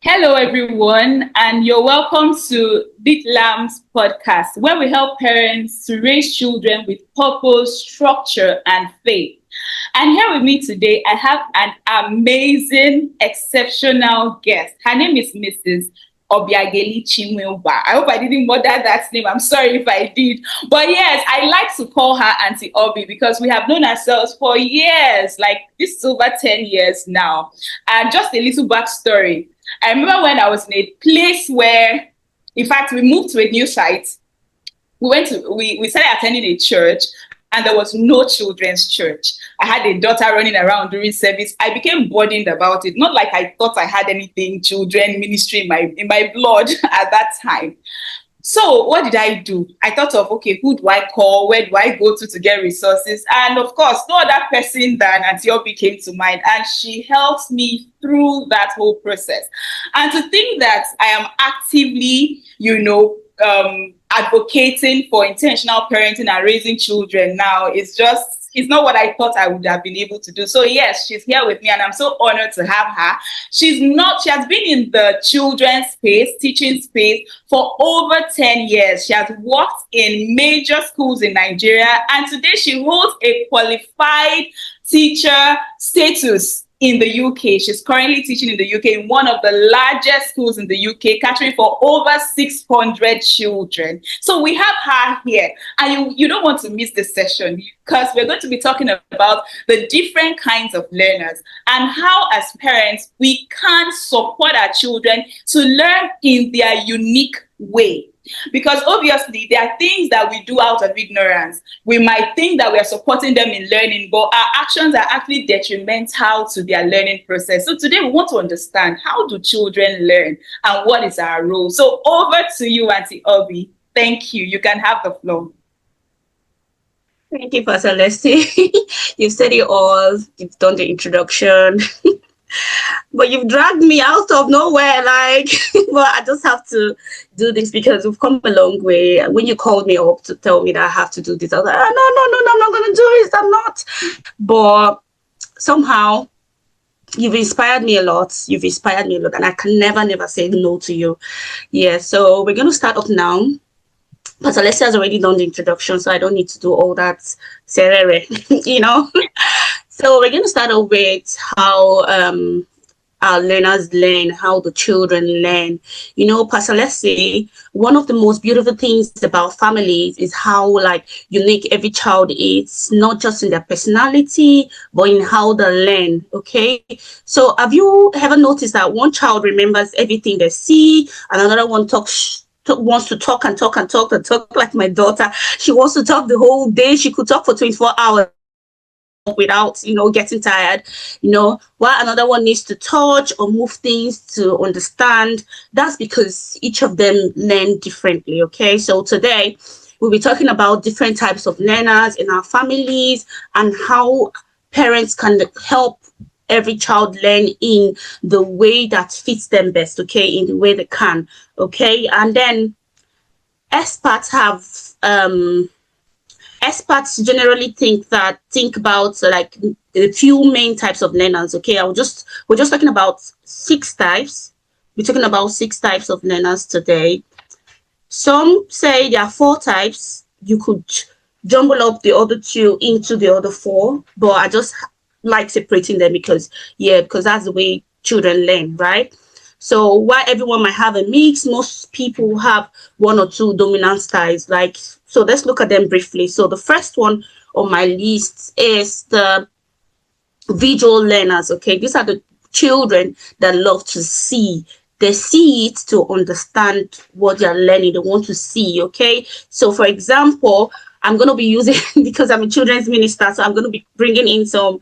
Hello, everyone, and you're welcome to Big Lamb's podcast, where we help parents to raise children with purpose, structure, and faith. And here with me today, I have an amazing, exceptional guest. Her name is Mrs. Obiageli Chinweuba. I hope I didn't murder that name. I'm sorry if I did. But yes, I like to call her Auntie Obi because we have known ourselves for years, like this is over 10 years now. And just a little backstory. I remember when I was in a place where, in fact, we moved to a new site. We started attending a church, and there was no children's church. I had a daughter running around during service. I became burdened about it. Not like I thought I had anything children ministry in my blood at that time. So what did I do? I thought of, okay, who do I call? Where do I go to get resources? And of course, no other person than Auntie Obi came to mind. And she helped me through that whole process. And to think that I am actively, advocating for intentional parenting and raising children now is just, it's not what I thought I would have been able to do. So yes, she's here with me and I'm so honored to have her. She has been in the children's space, teaching space for over 10 years. She has worked in major schools in Nigeria and today she holds a qualified teacher status in the UK. She's currently teaching in the UK in one of the largest schools in the UK, catering for over 600 children. So we have her here, and you don't want to miss this session because we're going to be talking about the different kinds of learners and how, as parents, we can support our children to learn in their unique way. Because obviously there are things that we do out of ignorance. We might think that we are supporting them in learning, but our actions are actually detrimental to their learning process. So today we want to understand, how do children learn and what is our role? So over to you, Auntie Obi. Thank you. You can have the floor. Thank you, Pastor Leslie. You've said it all. You've done the introduction. But you've dragged me out of nowhere, like, but I just have to do this because we've come a long way. When you called me up to tell me that I have to do this, I was like, no, I'm not going to do it. I'm not. But somehow you've inspired me a lot. And I can never say no to you. Yeah, so we're going to start off now. But Alessia has already done the introduction, so I don't need to do all that serere, you know. So we're going to start off with how our learners learn, how the children learn. You know, Pastor Leslie, one of the most beautiful things about families is how like unique every child is, not just in their personality, but in how they learn. Okay. So have you ever noticed that one child remembers everything they see, and another one wants to talk like my daughter. She wants to talk the whole day. She could talk for 24 hours without getting tired, while another one needs to touch or move things to understand. That's because each of them learn differently. Okay, so today we'll be talking about different types of learners in our families and how parents can help every child learn in the way that fits them best, okay, in the way they can. Okay, and then experts generally think about like a few main types of learners. Okay, we're just talking about 6 types. We're talking about 6 types of learners today. Some say there are 4 types. You could jumble up the other 2 into the other 4, but I just like separating them because that's the way children learn, right? So while everyone might have a mix, most people have 1 or 2 dominant styles. So let's look at them briefly. So the first one on my list is the visual learners. Okay, these are the children that love to see. They see it to understand what they're learning. They want to see. Okay, so for example, I'm going to be using, because I'm a children's minister, so I'm going to be bringing in some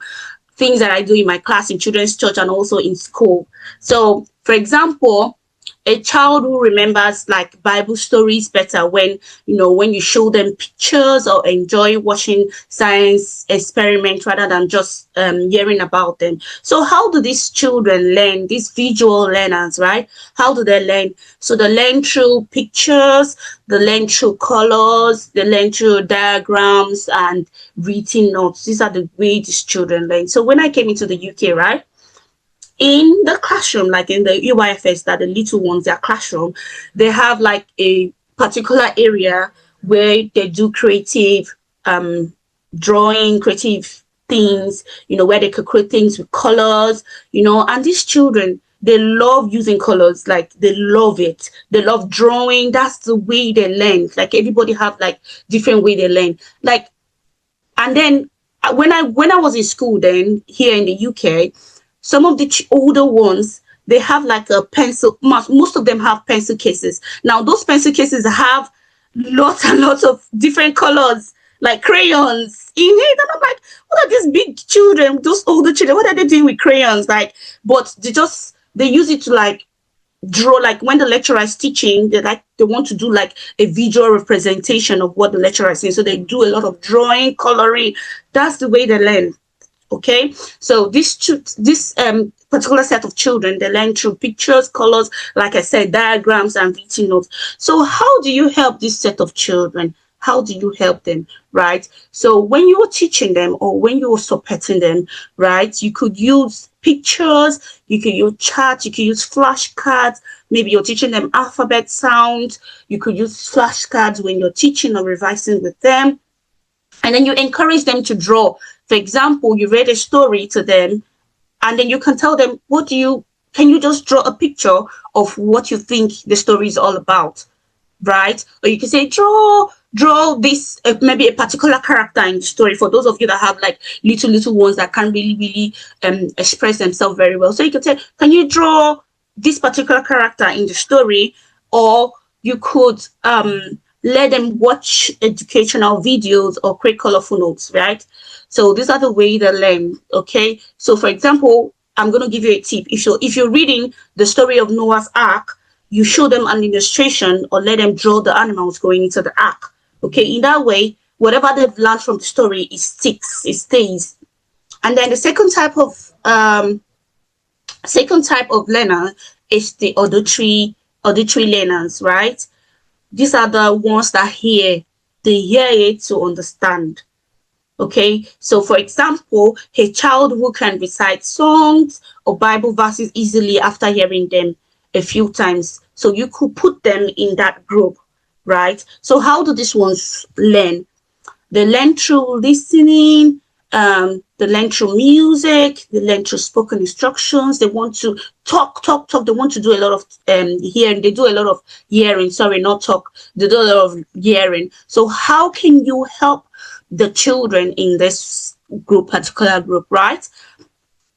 things that I do in my class in children's church and also in school. So for example, a child who remembers like Bible stories better when you show them pictures or enjoy watching science experiments rather than just hearing about them. So how do these children learn, these visual learners, right? How do they learn? So they learn through pictures, they learn through colors, they learn through diagrams and written notes. These are the way these children learn. So when I came into the UK, right, in the classroom, like in the UYFS, that the little ones, their classroom, they have like a particular area where they do creative drawing, creative things, where they could create things with colors, and these children, they love using colors, like they love it. They love drawing. That's the way they learn. Like everybody have like different way they learn. Like, and then when I was in school then here in the UK, some of the older ones, they have like a pencil. Most of them have pencil cases. Now those pencil cases have lots and lots of different colors, like crayons in it. And I'm like, what are these big children, those older children? What are they doing with crayons? Like, but they use it to like draw, like when the lecturer is teaching, they want to do like a visual representation of what the lecturer is saying. So they do a lot of drawing, coloring. That's the way they learn. Okay, so this particular set of children, they learn through pictures, colors, like I said, diagrams and written notes. So how do you help this set of children? How do you help them, right? So when you are teaching them or when you are supporting them, right, you could use pictures, you could use charts, you could use flashcards. Maybe you're teaching them alphabet sounds. You could use flashcards when you're teaching or revising with them. And then you encourage them to draw. For example, you read a story to them, and then you can tell them, can you just draw a picture of what you think the story is all about, right? Or you can say, draw this, maybe a particular character in the story, for those of you that have like little ones that can't really express themselves very well. So you can say, can you draw this particular character in the story? Or you could let them watch educational videos or create colorful notes, right? So these are the way they learn. Okay, so for example, I'm going to give you a tip. If you're reading the story of Noah's Ark, you show them an illustration or let them draw the animals going into the ark. Okay, in that way, whatever they've learned from the story, it sticks, it stays. And then the second type of learner is the auditory learners, right? These are the ones that they hear it to understand. Okay, so for example, a child who can recite songs or Bible verses easily after hearing them a few times. So you could put them in that group, right? So how do these ones learn? They learn through listening, they learn through music, they learn through spoken instructions. They want to talk. They want to do a lot of hearing. They do a lot of hearing. Sorry, not talk. They do a lot of hearing. So how can you help the children in this particular group, right?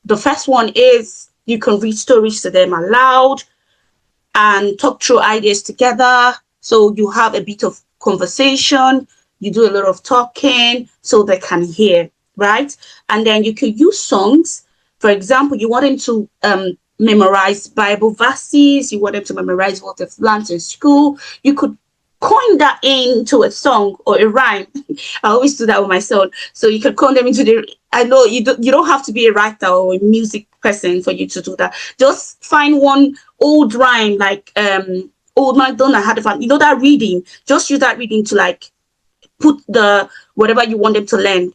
The first one is you can read stories to them aloud and talk through ideas together. So you have a bit of conversation. You do a lot of talking so they can hear, right? And then you could use songs. For example, you want them to memorize Bible verses. You want them to memorize what they've learned in school. You could coin that into a song or a rhyme. I always do that with my son. So you can coin them into I know you don't have to be a writer or a music person for you to do that. Just find one old rhyme, like Old MacDonald had a farm. That reading. Just use that reading to like put the whatever you want them to learn.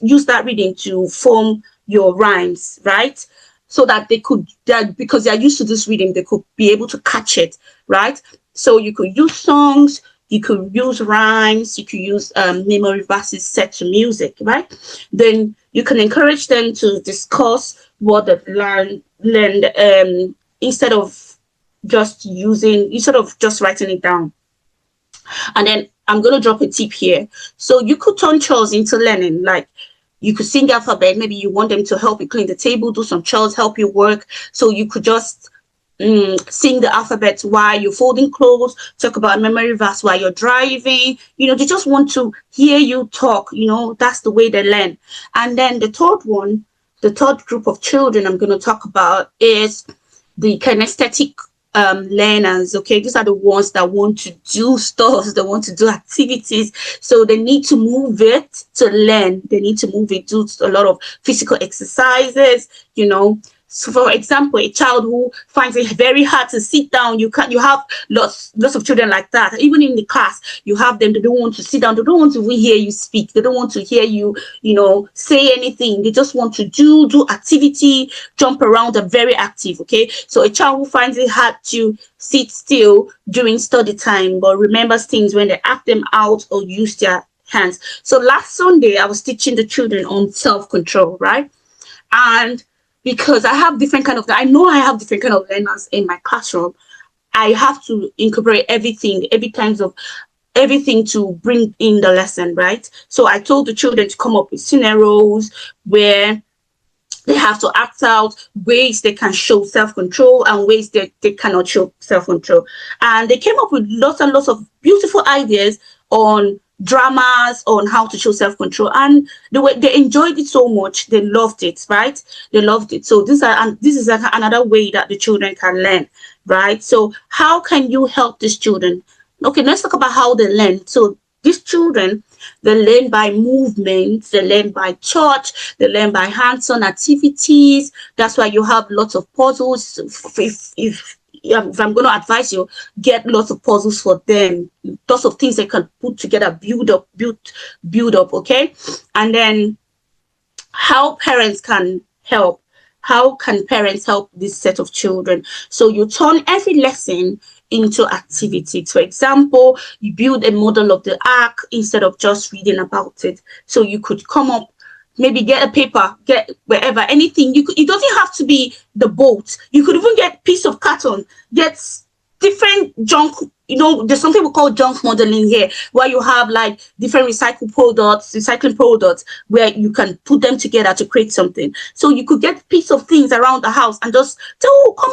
Use that reading to form your rhymes, right? So that because they're used to this reading, they could be able to catch it, right? So you could use songs, you could use rhymes, you could use memory verses set to music, right? Then you can encourage them to discuss what they've learned instead of just writing it down. And then I'm going to drop a tip here. So you could turn chores into learning. Like you could sing the alphabet. Maybe you want them to help you clean the table, do some chores, help you work. So you could just sing the alphabet while you're folding clothes, talk about memory verse while you're driving. They just want to hear you talk. That's the way they learn. And then the third group of children I'm going to talk about is the kinesthetic learners. Okay, these are the ones that want to do stuff, they want to do activities, so they need to move it to learn. They need to move it, do a lot of physical exercises. So, for example, a child who finds it very hard to sit down, you have lots of children like that. Even in the class, you have them. They don't want to sit down. They don't want to even hear you speak. They don't want to hear you, say anything. They just want to do activity, jump around. They're very active. Okay, so a child who finds it hard to sit still during study time, but remembers things when they act them out or use their hands. So last Sunday, I was teaching the children on self-control, right? And because I know I have different kind of learners in my classroom, I have to incorporate everything to bring in the lesson, right? So I told the children to come up with scenarios where they have to act out ways they can show self-control and ways they cannot show self-control. And they came up with lots and lots of beautiful ideas on dramas on how to show self-control, and they enjoyed it so much. They loved it, right? They loved it. So this is another way that the children can learn, right? So how can you help these children? Okay, let's talk about how they learn. So these children, they learn by movement, they learn by touch, they learn by hands-on activities. That's why you have lots of puzzles. If I'm going to advise you, get lots of puzzles for them, lots of things they can put together, build up. Okay, and then how parents can help. How can parents help this set of children? So you turn every lesson into activities. For example, you build a model of the ark instead of just reading about it. So you could come up, maybe get a paper, get wherever, anything. It doesn't have to be the boat. You could even get piece of carton, get different junk. There's something we call junk modeling here, where you have like different recycling products, where you can put them together to create something. So you could get piece of things around the house and just say, oh, come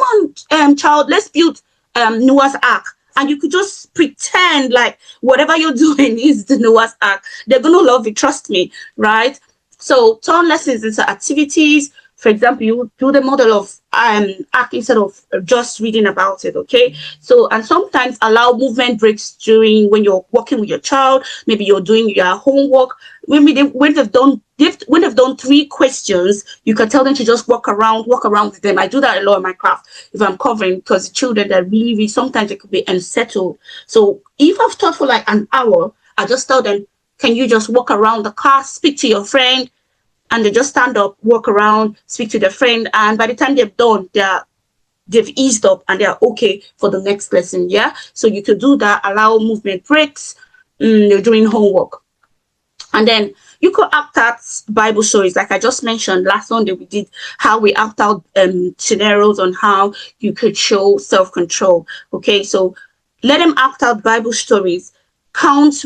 on, child, let's build Noah's Ark. And you could just pretend like whatever you're doing is the Noah's Ark. They're going to love it, trust me, right? So turn lessons into activities. For example, you do the model of arc instead of just reading about it, okay? So, and sometimes allow movement breaks during when you're working with your child. Maybe you're doing your homework. When they've done 3 questions, you can tell them to just walk around with them. I do that a lot in my class if I'm covering, because the children that really sometimes they could be unsettled. So if I've taught for like an hour, I just tell them, can you just walk around the class, speak to your friend, and they just stand up, walk around, speak to their friend, and by the time they've done, they've eased up and they're okay for the next lesson. Yeah, so you could do that. Allow movement breaks during homework, and then you could act out Bible stories, like I just mentioned last Sunday. We did how we act out scenarios on how you could show self-control. Okay, so let them act out Bible stories. Count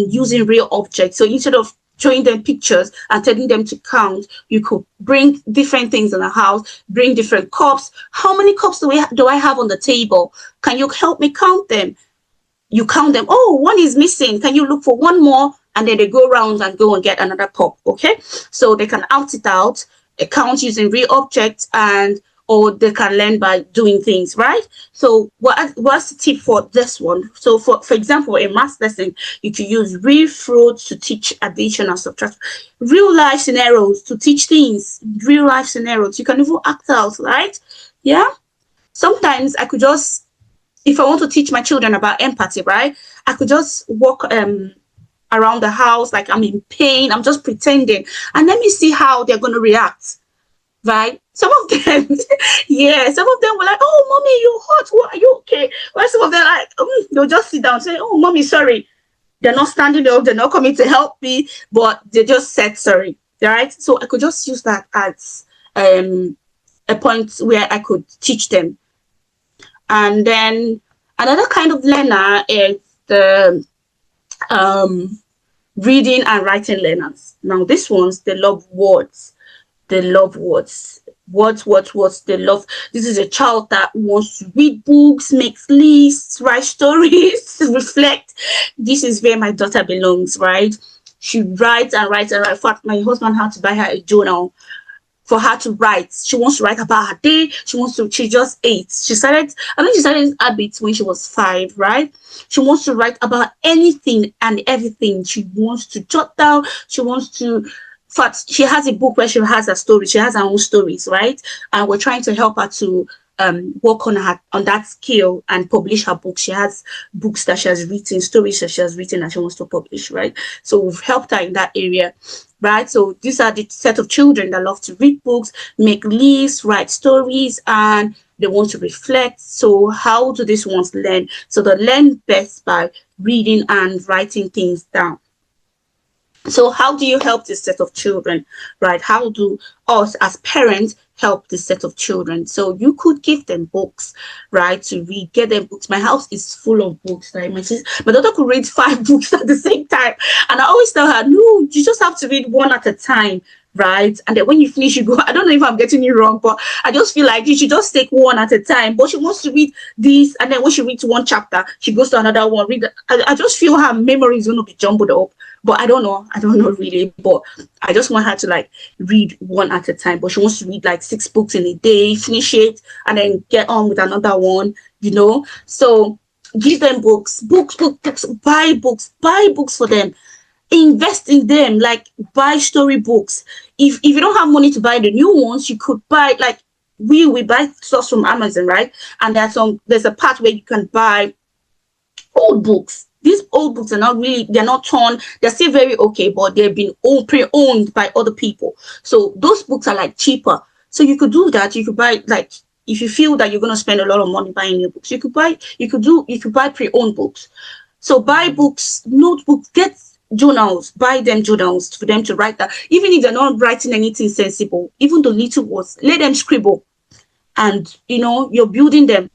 using real objects. So instead of showing them pictures and telling them to count, you could bring different things in the house, bring different cups. How many cups do I have on the table? Can you help me count them? You count them. Oh, one is missing. Can you look for one more? And then they go around and go and get another cup. Okay, so they can act it out, count using real objects, or they can learn by doing things, right? So what's the tip for this one? So for example, a math lesson, you can use real fruits to teach addition and subtraction, real life scenarios to teach things, real life scenarios. You can even act out, right? Yeah. Sometimes I could just, if I want to teach my children about empathy, right? I could just walk around the house like I'm in pain. I'm just pretending, and let me see how they're going to react. Right? Some of them, yeah, some of them were like, "Oh, mommy, you're hot. What, are you okay?" While some of them like, they'll just sit down and say, "Oh, mommy, sorry." They're not standing up. They're not coming to help me, but they just said sorry. Right? So I could just use that as a point where I could teach them. And then another kind of learner is the reading and writing learners. Now, these ones, they love words. They love words. Words. They love. This is a child that wants to read books, makes lists, write stories, reflect. This is where my daughter belongs, right? She writes and writes and writes. In fact, my husband had to buy her a journal for her to write. She wants to write about her day. She just ate. She started habits when she was 5, right? She wants to write about anything and everything. She wants to jot down. She wants to But she has a book where she has her story. She has her own stories, right? And we're trying to help her to work on that skill and publish her book. She has books that she has written, stories that she has written that she wants to publish, right? So we've helped her in that area, right? So these are the set of children that love to read books, make lists, write stories, and they want to reflect. So how do these ones learn? So they learn best by reading and writing things down. So how do you help this set of children, right? How do us as parents help this set of children? So you could give them books, right, to read, get them books. My house is full of books, right? My daughter could read 5 books at the same time. And I always tell her, no, you just have to read one at a time, right? And then when you finish, you go, I don't know if I'm getting it wrong, but I just feel like you should just take one at a time. But she wants to read this, and then when she reads one chapter, she goes to another one. I just feel her memory is going to be jumbled up. But I don't know really, but I just want her to like read one at a time. But she wants to read like 6 books in a day, finish it, and then get on with another one, So give them books, buy books for them, invest in them, like buy storybooks. If you don't have money to buy the new ones, you could buy, like, we buy stuff from Amazon, right? And there's a part where you can buy old books. These old books are not really, they're not torn, they're still very okay, but they've been pre-owned by other people. So those books are like cheaper. So you could do that. You could buy, like, if you feel that you're going to spend a lot of money buying new books, you could buy pre-owned books. So buy books, notebooks, get journals, buy them journals for them to write that. Even if they're not writing anything sensible, even the little words, let them scribble. And you're building them.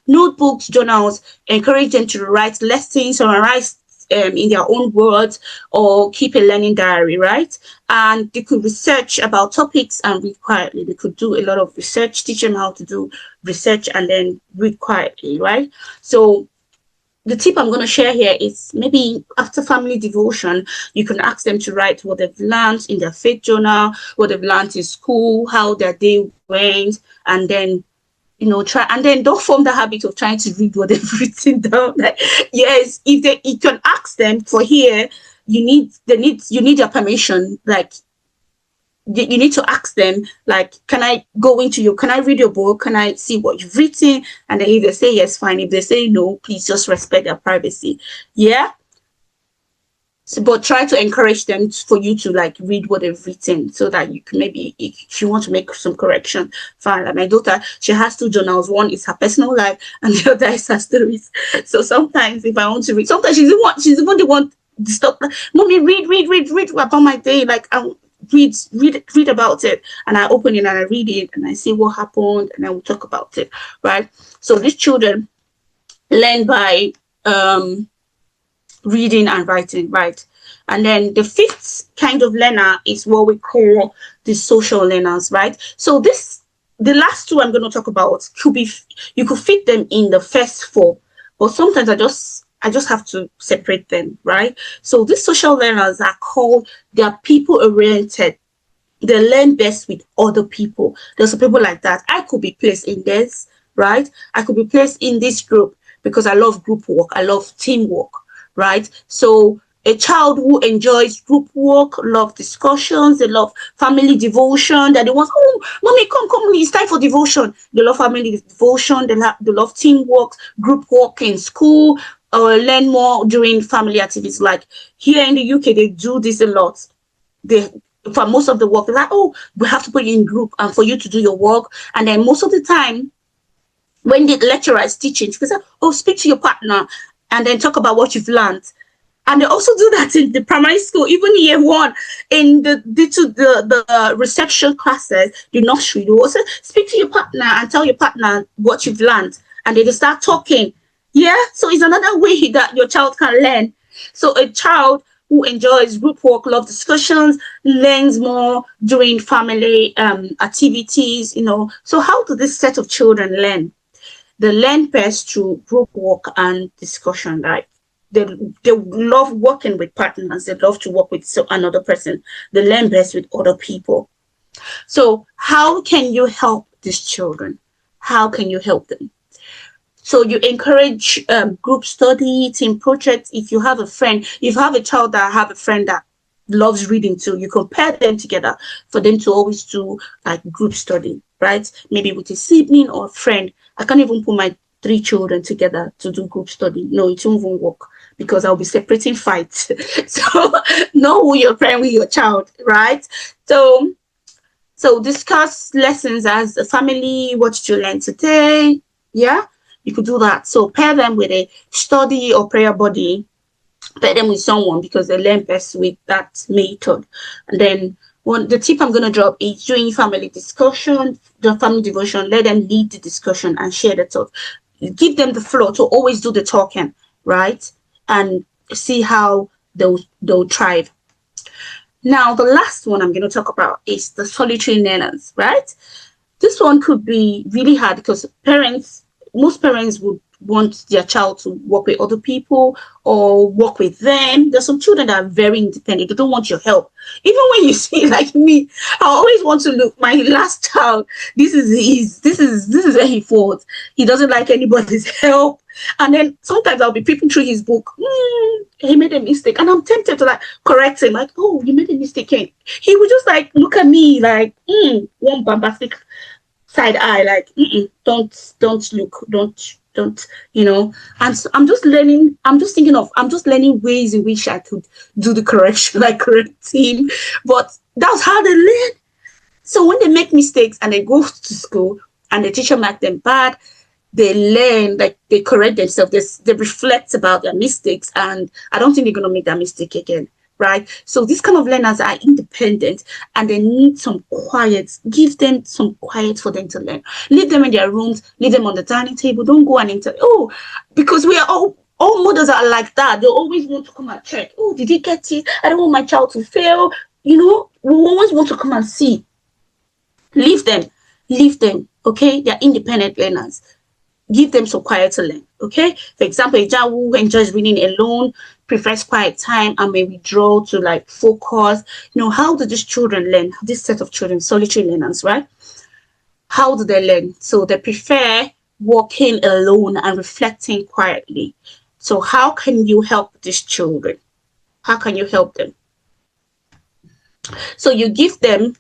Notebooks, journals, encourage them to write lessons, summarize in their own words, or keep a learning diary, right? And they could research about topics and read quietly. They could do a lot of research, teach them how to do research and then read quietly, right? So the tip I'm going to share here is, maybe after family devotion, you can ask them to write what they've learned in their faith journal, what they've learned in school, how their day went, and then try, and then don't form the habit of trying to read what they've written down. Like, yes, you can ask them for here, you need their permission. Like, you need to ask them, like, can I read your book? Can I see what you've written? And then if they say yes, fine. If they say no, please just respect their privacy. Yeah. So, but try to encourage them for you to like read what they've written, so that you can, maybe if you want to make some correction, fine. Like my daughter, she has 2 journals. One is her personal life, and the other is her stories. So sometimes if I want to read, sometimes she's even the one to stop. Mommy, read about my day. Like, I read about it, and I open it and I read it and I see what happened, and I will talk about it, right? So these children learn by reading and writing, right? And then the 5th kind of learner is what we call the social learners, right? So the last 2 I'm going to talk about you could fit them in the first 4, but sometimes I just have to separate them, right? So these social learners they are people oriented. They learn best with other people. There's some people like that. I could be placed in this, right? I could be placed in this group because I love group work. I love teamwork, right? So a child who enjoys group work, love discussions, they love family devotion, that they want, oh, mommy, come, it's time for devotion. They love family devotion, they love teamwork, group work in school, or learn more during family activities. Like here in the UK, they do this a lot. For most of the work, they're like, oh, we have to put you in group and for you to do your work. And then most of the time, when the lecturer is teaching, she says, oh, speak to your partner and then talk about what you've learned. And they also do that in the primary school, even year 1, in the reception classes, the nursery. They also speak to your partner and tell your partner what you've learned, and they just start talking. Yeah, so it's another way that your child can learn. So a child who enjoys group work, love discussions, learns more during family activities. So how do this set of children learn? They learn best through group work and discussion, right? They love working with partners. They love to work with another person. They learn best with other people. So how can you help these children? How can you help them? So you encourage group study, team projects. If you have a child that have a friend that loves reading too, you can pair them together for them to always do like group study, right? Maybe with a sibling or a friend. I can't even put my three children together to do group study. No, it won't even work because I'll be separating fights. So know who you're pairing with your child, right? So discuss lessons as a family. What did you learn today? Yeah, you could do that. So pair them with a study or prayer buddy. Pair them with someone because they learn best with that method. And then the tip I'm gonna drop is during family discussion, the family devotion. Let them lead the discussion and share the thought. Give them the floor to always do the talking, right? And see how they'll thrive. Now, the last one I'm going to talk about is the solitary learners, right? This one could be really hard because most parents would want their child to work with other people or work with them. There's some children that are very independent. They don't want your help. Even when you see like me, I always want to look. My last child, this is where he falls. He doesn't like anybody's help. And then sometimes I'll be peeping through his book. He made a mistake, and I'm tempted to like correct him, like, "Oh, you made a mistake." He would just like look at me like, one bombastic side eye, like, don't look, don't, And so I'm just learning. I'm just learning ways in which I could do the correction, like correct him. But that's how they learn. So when they make mistakes and they go to school and the teacher mark them bad, they learn, like they correct themselves, they reflect about their mistakes, and I don't think they're going to make that mistake again, right? So these kind of learners are independent and they need some quiet. Give them some quiet for them to learn. Leave them in their rooms, leave them on the dining table. Don't go and because we are all mothers are like that. They always want to come and check. Oh, did he get it? I don't want my child to fail. We always want to come and see. Leave them. Leave them. Okay? They're independent learners. Give them some quiet to learn. Okay? For example, a child who enjoys reading alone, prefers quiet time, and may withdraw to like focus. How do these children learn? This set of children, solitary learners, right? How do they learn? So they prefer walking alone and reflecting quietly. So how can you help these children? How can you help them? So you give them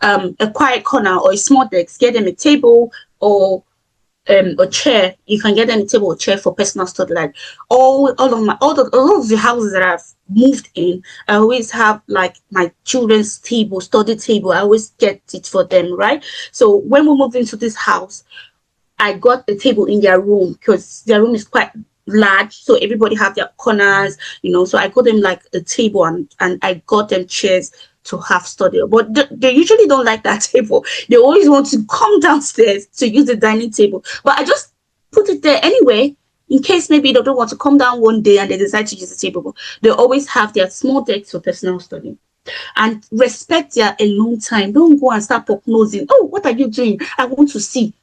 a quiet corner or a small desk, get them a table or a chair. You can get them a table or chair for personal study. Like all of the houses that I've moved in, I always have like my children's table, study table. I always get it for them, right? So when we moved into this house, I got a table in their room because their room is quite large, so everybody have their corners, so I got them like a table, and I got them chairs to have study. But they usually don't like that table. They always want to come downstairs to use the dining table, but I just put it there anyway in case maybe they don't want to come down one day and they decide to use the table. But they always have their small decks for personal study. And respect their alone time. Don't go and start prognosing. Oh, what are you doing? I want to see.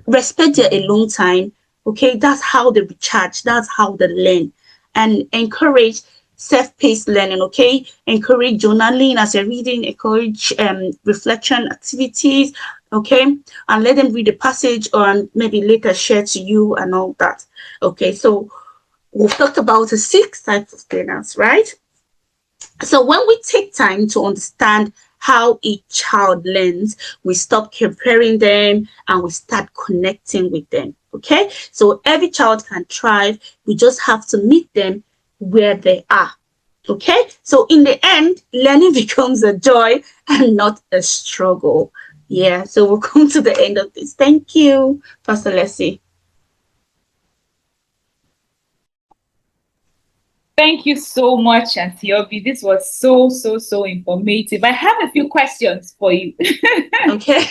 Respect their alone time. Okay, that's how they recharge. That's how they learn. And encourage self-paced learning. Okay, encourage journaling as you're reading. Encourage reflection activities. Okay, and let them read the passage or maybe later share to you and all that. Okay, so we've talked about the 6 types of learners, right? So when we take time to understand how each child learns, we stop comparing them and we start connecting with them. Okay, so every child can thrive. We just have to meet them where they are. Okay, so in the end, learning becomes a joy and not a struggle. Yeah, so we'll come to the end of this. Thank you, Pastor Leslie. Thank you so much, Auntie Obi. This was so informative. I have a few questions for you. Okay.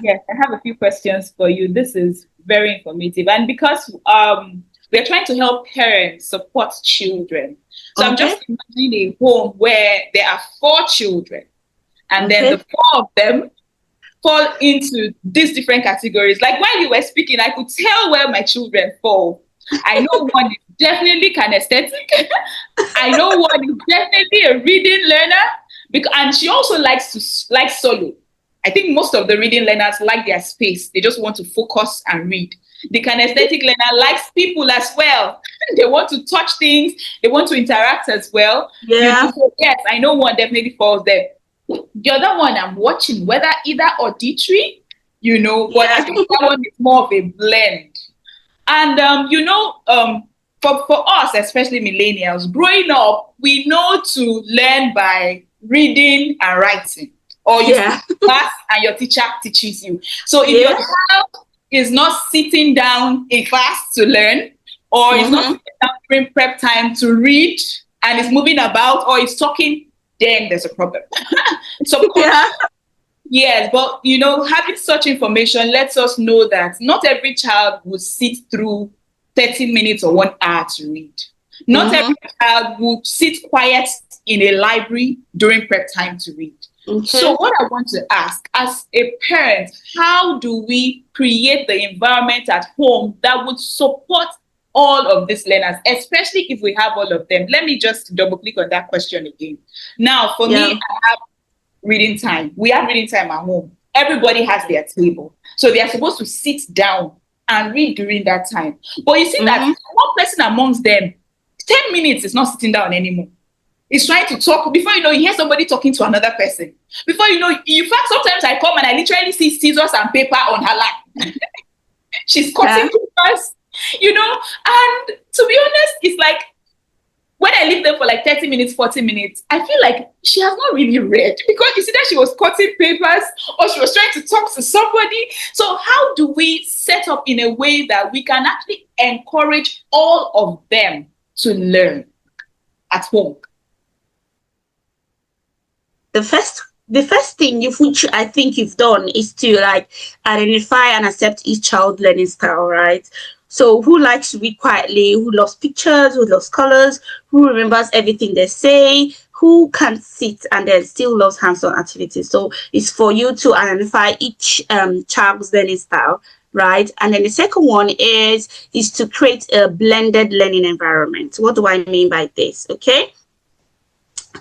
Yes, I have a few questions for you. This is very informative. And because we're trying to help parents support children. So I'm just imagining a home where there are 4 children, and then the 4 of them fall into these different categories. Like while you were speaking, I could tell where my children fall. I know one is definitely kinesthetic. I know one is definitely a reading learner, and she also likes solo. I think most of the reading learners like their space. They just want to focus and read. The kinesthetic learner likes people as well. They want to touch things. They want to interact as well. Yeah. So yes, I know one definitely falls there. The other one I'm watching, whether either auditory, but I Yeah. think that one is more of a blend. And for us, especially millennials, growing up, we know to learn by reading and writing. Or you sit Yeah. in class and your teacher teaches you. So if your Yeah. child is not sitting down in class to learn, or is not Mm-hmm. sitting down during prep time to read and is moving about or is talking, then there's a problem. Yeah. Yes, but having such information lets us know that not every child would sit through 30 minutes or 1 hour to read. Not Mm-hmm. every child would sit quiet in a library during prep time to read. So, Okay. what I want to ask as a parent, how do we create the environment at home that would support all of these learners, especially if we have all of them? Let me just double click on that question again. Now, for me, Yeah. I have reading time. We have reading time at home. Everybody has their table. So they are supposed to sit down and read during that time. But you see that Mm-hmm. one person amongst them, 10 minutes is not sitting down anymore. He's trying to talk. Before you know, you hear somebody talking to another person. Before you know, in fact, sometimes I come and I literally see scissors and paper on her lap. She's cutting Yeah. papers, and to be honest, it's like when I leave them for like 30 minutes, 40 minutes, I feel like she has not really read because you see that she was cutting papers or she was trying to talk to somebody. So, how do we set up in a way that we can actually encourage all of them to learn at home? the first the first thing which I think you've done is to like identify and accept each child learning style, right? So who likes to read quietly, who loves pictures, who loves colors, who remembers everything they say, who can sit and then still loves hands-on activities. So it's for you to identify each child's learning style, right? And then the second one is to create a blended learning environment. What do I mean by this? Okay.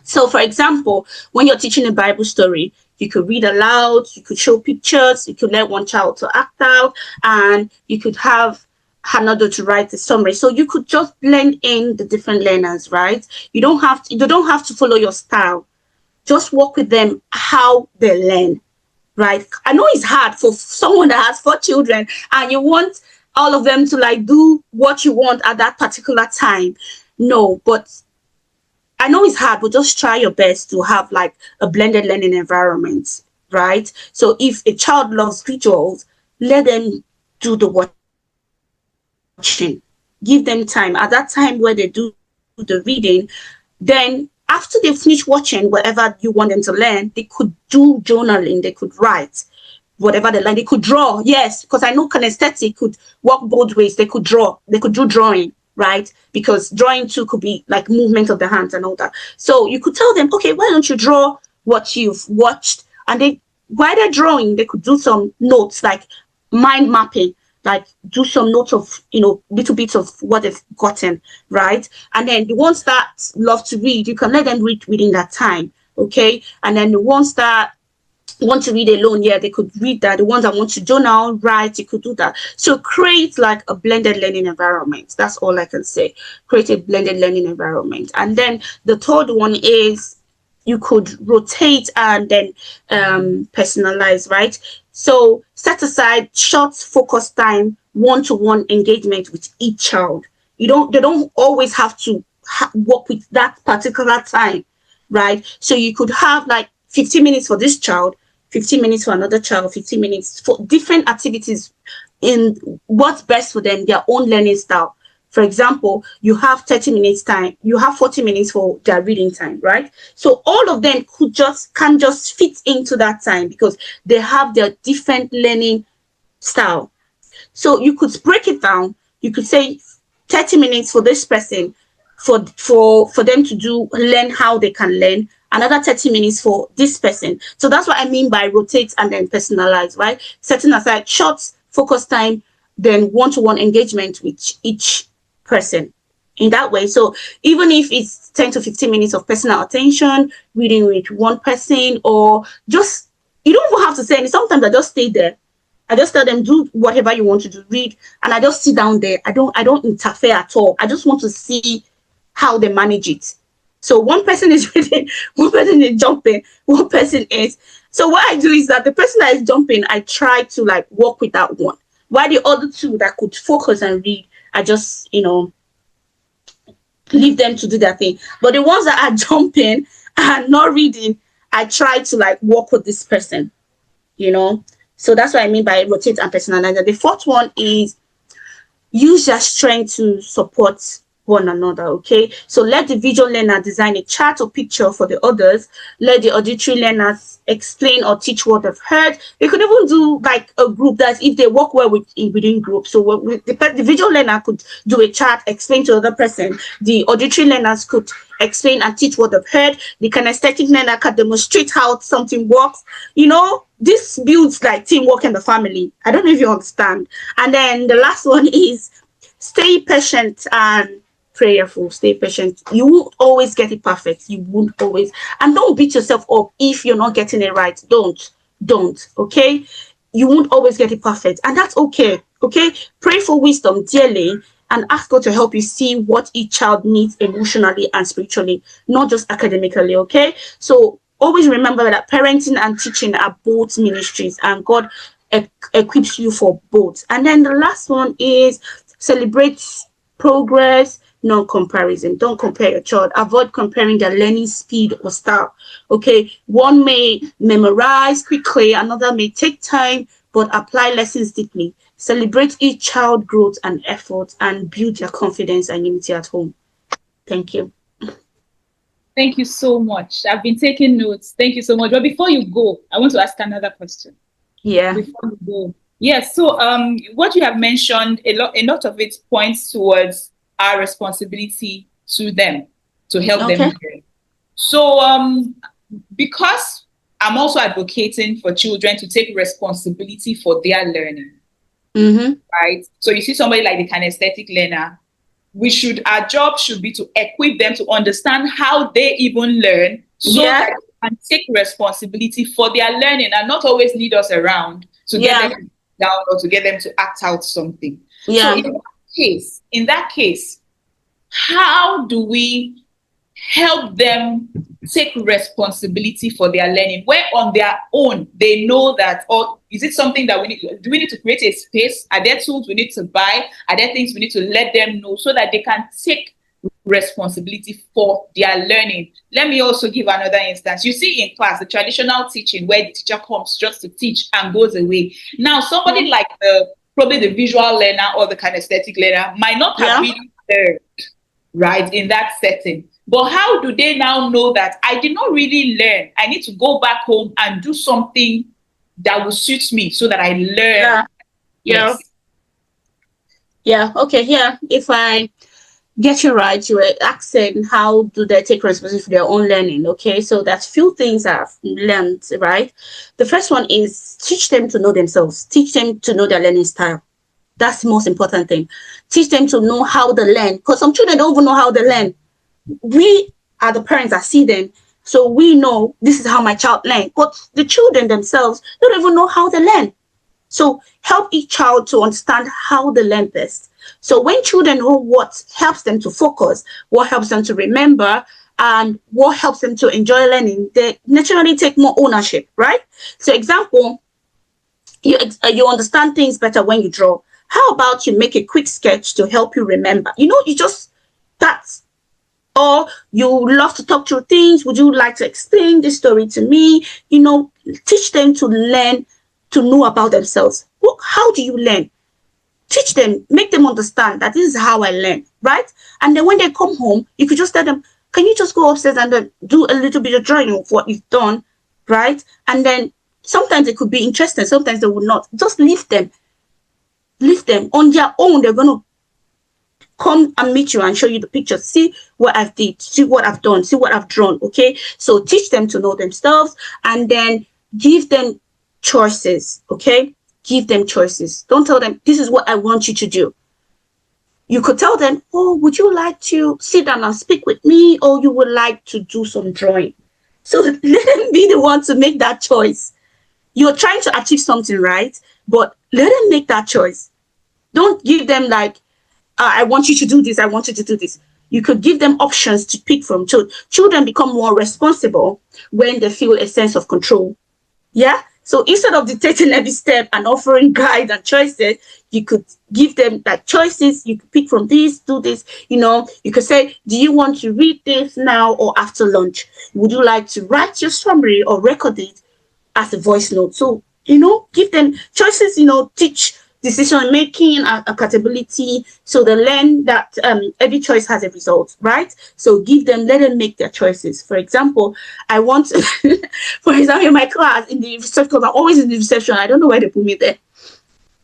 So, for example, when you're teaching a Bible story, you could read aloud, you could show pictures, you could let one child to act out, and you could have another to write the summary. So you could just blend in the different learners, right? You don't have to follow your style. Just work with them how they learn, right? I know it's hard for someone that has 4 children and you want all of them to like do what you want at that particular time. No, but I know it's hard, but just try your best to have like a blended learning environment, right? So if a child loves visuals, let them do the watching. Give them time. At that time where they do the reading, then after they finish watching whatever you want them to learn, they could do journaling, they could write whatever they like. They could draw, yes, because I know kinesthetic could work both ways. They could draw, they could do drawing, right? Because drawing too could be like movement of the hands and all that. So you could tell them, okay, why don't you draw what you've watched? And they, while they're drawing, they could do some notes like mind mapping, like do some notes of, little bits of what they've gotten, right? And then the ones that love to read, you can let them read within that time, okay? And then the ones that want to read alone, yeah, they could read that. The ones that want to journal, write, you could do that. So create like a blended learning environment. That's all I can say. Create a blended learning environment. And then the third one is you could rotate and then personalize, right? So set aside short focus time, one-to-one engagement with each child. They don't always have to work with that particular time, right? So you could have like 15 minutes for this child, 15 minutes for another child, 15 minutes for different activities in what's best for them, their own learning style. For example, you have 30 minutes time, you have 40 minutes for their reading time, right? So all of them can just fit into that time because they have their different learning style. So you could break it down. You could say 30 minutes for this person for them to learn how they can learn, another 30 minutes for this person. So that's what I mean by rotate and then personalize, right? Setting aside short focus time, then one-to-one engagement with each person in that way. So even if it's 10 to 15 minutes of personal attention, reading with one person, or just You don't even have to say anything. Sometimes I just stay there. I just tell them, do whatever you want to do, read, and I just sit down there. I don't interfere at all. I just want to see how they manage it. So one person is reading, one person is jumping, one person is. So what I do is that the person that is jumping, I try to like work with that one. While the other two that could focus and read, I just, leave them to do their thing. But the ones that are jumping and not reading, I try to like work with this person, you know. So that's what I mean by rotate and personalize. The fourth one is use your strength to support one another. Okay, so let the visual learner design a chart or picture for the others. Let the auditory learners explain or teach what they've heard. We could even do like a group, that if they work well within groups. So the visual learner could do a chart, explain to the other person. The auditory learners could explain and teach what they've heard. The kinesthetic learner can demonstrate how something works. This builds like teamwork in the family. I don't know if you understand. And then the last one is stay patient and prayerful. Stay patient. You won't always get it perfect. You won't always. And don't beat yourself up if you're not getting it right. Don't. Okay? You won't always get it perfect. And that's okay. Okay? Pray for wisdom dearly and ask God to help you see what each child needs emotionally and spiritually, not just academically. Okay? So always remember that parenting and teaching are both ministries, and God equips you for both. And then the last one is celebrate progress, no comparison. Don't compare your child. Avoid comparing their learning speed or style. Okay, one may memorize quickly, another may take time, but apply lessons deeply. Celebrate each child growth and effort, and build their confidence and unity at home. Thank you. Thank you so much. I've been taking notes. Thank you so much. But before you go, I want to ask another question. Yeah. Before you go. Yes. So what you have mentioned, a lot of it points towards our responsibility to them to help them learn. So because I'm also advocating for children to take responsibility for their learning. Right? So you see somebody like the kinesthetic learner, our job should be to equip them to understand how they even learn, so that they can take responsibility for their learning and not always lead us around to get them down or to get them to act out something. So in that case, how do we help them take responsibility for their learning, where on their own they know that, or is it something that do we need to create a space? Are there tools we need to buy? Are there things we need to let them know so that they can take responsibility for their learning? Let me also give another instance. You see in class, the traditional teaching where the teacher comes just to teach and goes away. Now, somebody like probably the visual learner or the kinesthetic learner might not have really learned, right, in that setting. But how do they now know that I did not really learn? I need to go back home and do something that will suit me so that I learn. Okay. If I get you right, you were asking how do they take responsibility for their own learning. Okay, so there's few things I've learned, right? The first one is teach them to know themselves. Teach them to know their learning style. That's the most important thing. Teach them to know how they learn, because some children don't even know how they learn. We are the parents that see them, so we know this is how my child learns, but the children themselves don't even know how they learn. So help each child to understand how they learn best. So when children know what helps them to focus, what helps them to remember, and what helps them to enjoy learning, they naturally take more ownership, right? So example, you understand things better when you draw. How about you make a quick sketch to help you remember? You just that's. Or you love to talk through things. Would you like to explain this story to me? Teach them to learn, to know about themselves. How do you learn? Teach them, make them understand that this is how I learn, right? And then when they come home, you could just tell them, can you just go upstairs and then do a little bit of drawing of what you've done, right? And then sometimes it could be interesting, sometimes they would not. Just leave them on their own. They're going to come and meet you and show you the pictures. See what I've did, see what I've done, see what I've drawn. Okay, so teach them to know themselves, and then give them choices. Okay, give them choices. Don't tell them this is what I want you to do. You could tell them, oh, would you like to sit down and speak with me, or you would like to do some drawing? So let them be the one to make that choice. you're trying to achieve something, right? But let them make that choice. Don't give them like, I want you to do this, I want you to do this. You could give them options to pick from. Children become more responsible when they feel a sense of control. Yeah. So instead of dictating every step and offering guide and choices, you could give them like choices. You could pick from this, do this. You could say, do you want to read this now or after lunch? Would you like to write your summary or record it as a voice note? So, give them choices, teach decision making and accountability, so they learn that every choice has a result, right? So let them make their choices. For example, I want for example, in my class, in the reception, because I'm always in the reception, I don't know why they put me there.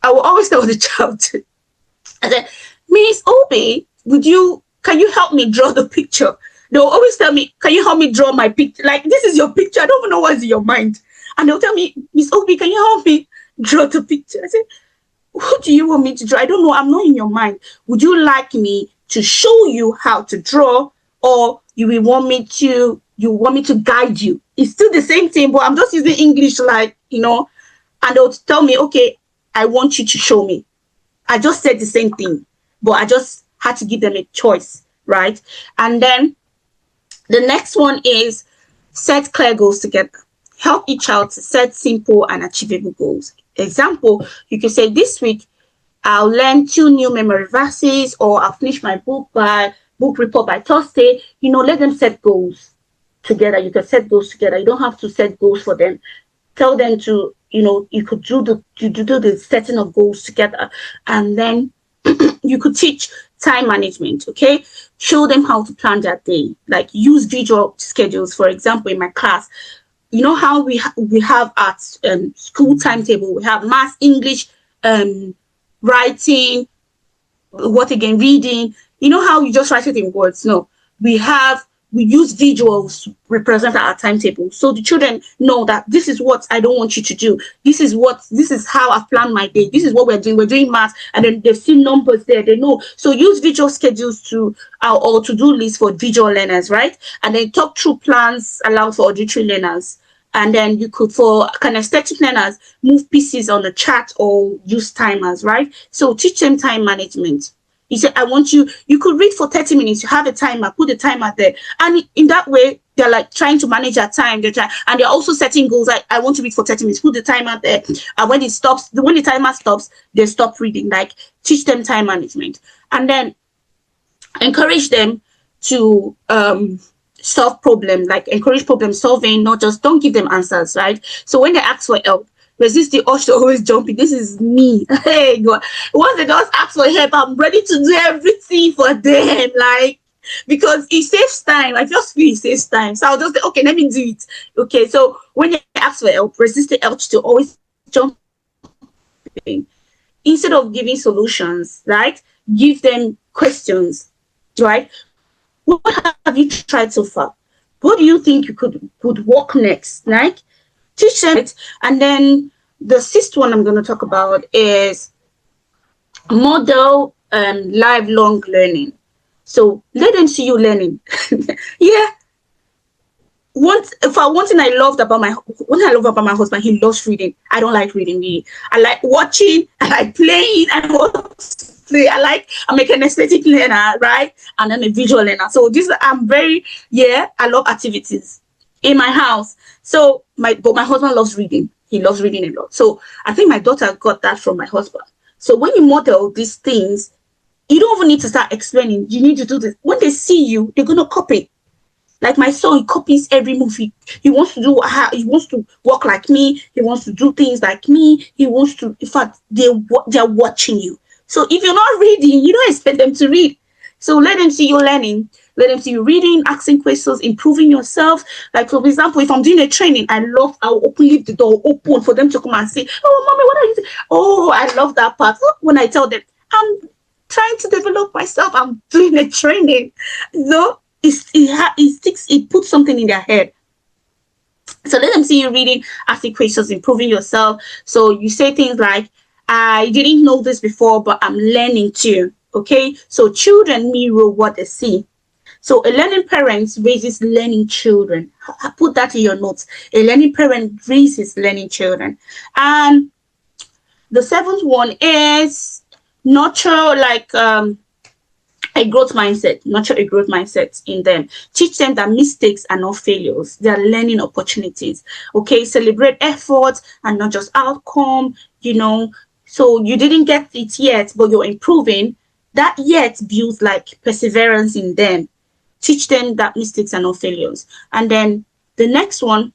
I will always tell the child, I said, Miss Obi, can you help me draw the picture? They'll always tell me, can you help me draw my picture? Like, this is your picture. I don't even know what's in your mind. And they'll tell me, Miss Obi, can you help me draw the picture? I said, what do you want me to draw? I don't know. I'm not in your mind. Would you like me to show you how to draw, or you want me to guide you? It's still the same thing, but I'm just using English, and they'll tell me, okay, I want you to show me. I just said the same thing, but I just had to give them a choice, right? And then the next one is set clear goals together. Help each child to set simple and achievable goals. Example, you can say, this week I'll learn 2 new memory verses, or I'll finish my book report by Thursday. Let them set goals together. You can set goals together. You don't have to set goals for them. Tell them to, you could do the setting of goals together. And then you could teach time management, okay? Show them how to plan their day. Like, use visual schedules. For example, in my class, you know how we have at school timetable, we have math, English, writing, reading. You know how you just write it in words? No, we use visuals to represent our timetable, so the children know that this is what I don't want you to do. This is how I've planned my day. This is what we're doing. We're doing math, and then they see numbers there. They know. So use visual schedules or to-do lists for visual learners, right? And then talk through plans allow for auditory learners. And then you could, for kinesthetic learners, move pieces on the chart or use timers, right? So teach them time management. You say, you could read for 30 minutes, you have a timer, put the timer there. And in that way, they're like trying to manage their time. And they're also setting goals. Like, I want to read for 30 minutes, put the timer there. And when the timer stops, they stop reading. Like, teach them time management. And then encourage them to solve problems, like encourage problem solving, don't give them answers, right? So when they ask for help, resist the urge to always jump in. This is me. Hey, God. Once they just ask for help, I'm ready to do everything for them, like, because it saves time. I just feel it saves time. So I'll just say, okay, let me do it. Okay, so when they ask for help, resist the urge to always jump in. Instead of giving solutions, right? Give them questions, right? What have you tried so far? What do you think you could work next? Like, teach them it. And then the sixth one I'm going to talk about is model lifelong learning. So let them see you learning. Yeah. One thing I love about my husband, he loves reading. I don't like reading really. I like watching, I like playing, I'm a kinesthetic learner, right? And I'm a visual learner. So I love activities in my house. So but my husband loves reading. He loves reading a lot. So I think my daughter got that from my husband. So when you model these things, you don't even need to start explaining. You need to do this. When they see you, they're gonna copy. Like my son, he copies every movie. He wants to walk like me. He wants to do things like me. In fact, they're watching you. So if you're not reading, you don't expect them to read. So let them see you learning. Let them see you reading, asking questions, improving yourself. Like, for example, if I'm doing a training, I'll leave the door open for them to come and say, oh, mommy, what are you doing? Oh, I love that part. When I tell them, I'm trying to develop myself, I'm doing a training. It puts something in their head. So let them see you reading, asking questions, improving yourself. So you say things like, I didn't know this before, but I'm learning too. Okay. So children mirror what they see. So a learning parent raises learning children. Put that in your notes. A learning parent raises learning children. And the seventh one is nurture a growth mindset. Nurture a growth mindset in them. Teach them that mistakes are not failures. They are learning opportunities. Okay, celebrate effort and not just outcome. So you didn't get it yet, but you're improving. That yet builds like perseverance in them. Teach them that mistakes are not failures. And then the next one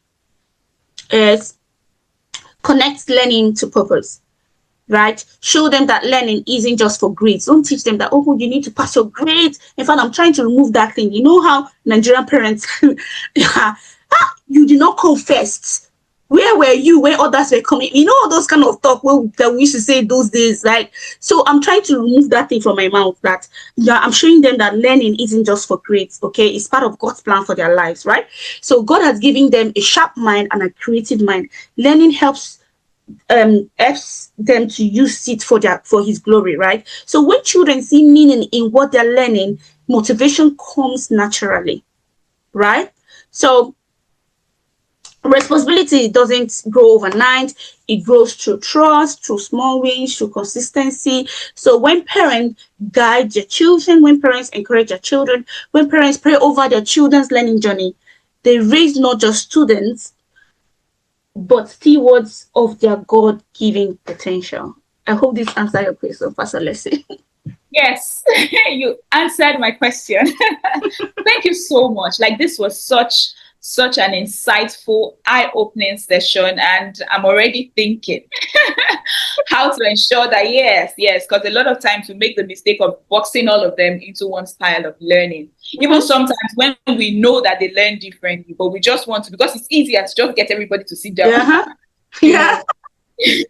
is connect learning to purpose, right? Show them that learning isn't just for grades. Don't teach them that, oh, you need to pass your grades. In fact, I'm trying to remove that thing. You know how Nigerian parents, you did not come first. Where were you when others were coming? You know, all those kind of talk that we used to say those days, right? So I'm trying to remove that thing from my mouth, that I'm showing them that learning isn't just for grades, okay? It's part of God's plan for their lives, right? So God has given them a sharp mind and a creative mind. Learning helps them to use it for his glory, right? So when children see meaning in what they're learning, motivation comes naturally, right? So responsibility doesn't grow overnight. It grows through trust, through small wins, through consistency. So when parents guide their children, when parents encourage their children, when parents pray over their children's learning journey, they raise not just students, but stewards of their God-given potential. I hope this answers your question, Pastor Leslie. Yes, you answered my question. Thank you so much. Like, this was such an insightful, eye-opening session, and I'm already thinking how to ensure that yes, because a lot of times we make the mistake of boxing all of them into one style of learning. Even sometimes when we know that they learn differently, but we just want to, because it's easier to just get everybody to sit down. Yeah. you Yeah. know.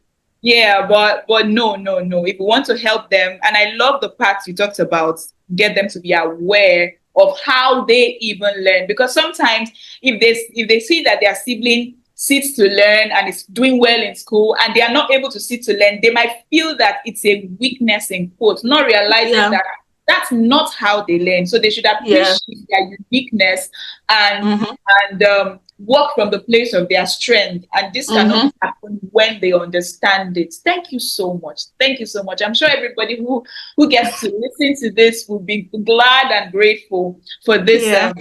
Yeah, but no. If we want to help them, and I love the parts you talked about, get them to be aware of how they even learn. Because sometimes if they see that their sibling sits to learn and is doing well in school and they are not able to sit to learn, they might feel that it's a weakness in quotes, not realizing Yeah. that that's not how they learn. So they should Yeah. appreciate their uniqueness and Mm-hmm. work from the place of their strength. And this cannot Mm-hmm. happen when they understand it. Thank you so much. Thank you so much. I'm sure everybody who gets to listen to this will be glad and grateful for this Yeah.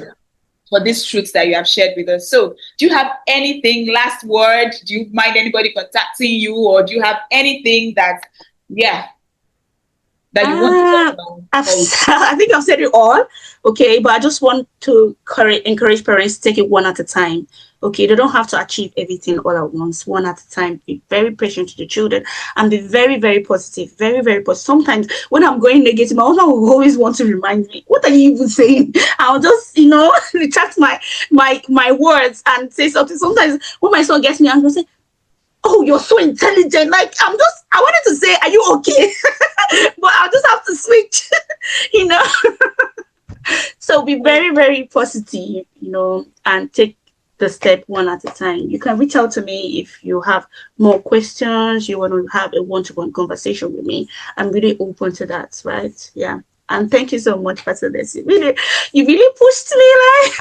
for these truths that you have shared with us. So, do you have anything, last word? Do you mind anybody contacting you, or do you have anything yeah, that you want to talk Uh, about? I think I've said it all. Okay, but I just want to encourage parents to take it one at a time. Okay, they don't have to achieve everything all at once, one at a time. Be very patient to the children and be very, very positive. Very, very positive. Sometimes when I'm going negative, my husband will always want to remind me, what are you even saying? I'll just, retract my words and say something. Sometimes when my son gets me angry, I'll say, oh, you're so intelligent. Like, I wanted to say, are you okay? But I'll just have to switch, you know. So be very, very positive, and take the step one at a time. You can reach out to me if you have more questions, you want to have a one-to-one conversation with me. I'm really open to that, right? Yeah. And thank you so much, Pastor Desi. Really, you really pushed me. Like,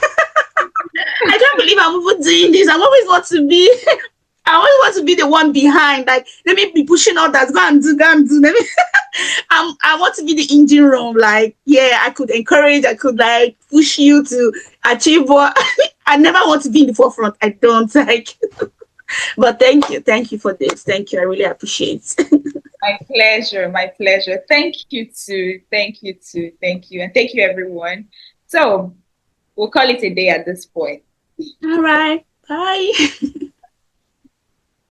I can't believe I'm even doing this. I always want to be the one behind. Like, let me be pushing others. Go and do, go and do. Let me, I want to be the engine room. Like, yeah, I could encourage, I could like push you to achieve what I never want to be in the forefront. I don't like. But thank you for this. Thank you. I really appreciate. My pleasure. My pleasure. Thank you too. Thank you too. Thank you. And thank you, everyone. So we'll call it a day at this point. All right. Bye.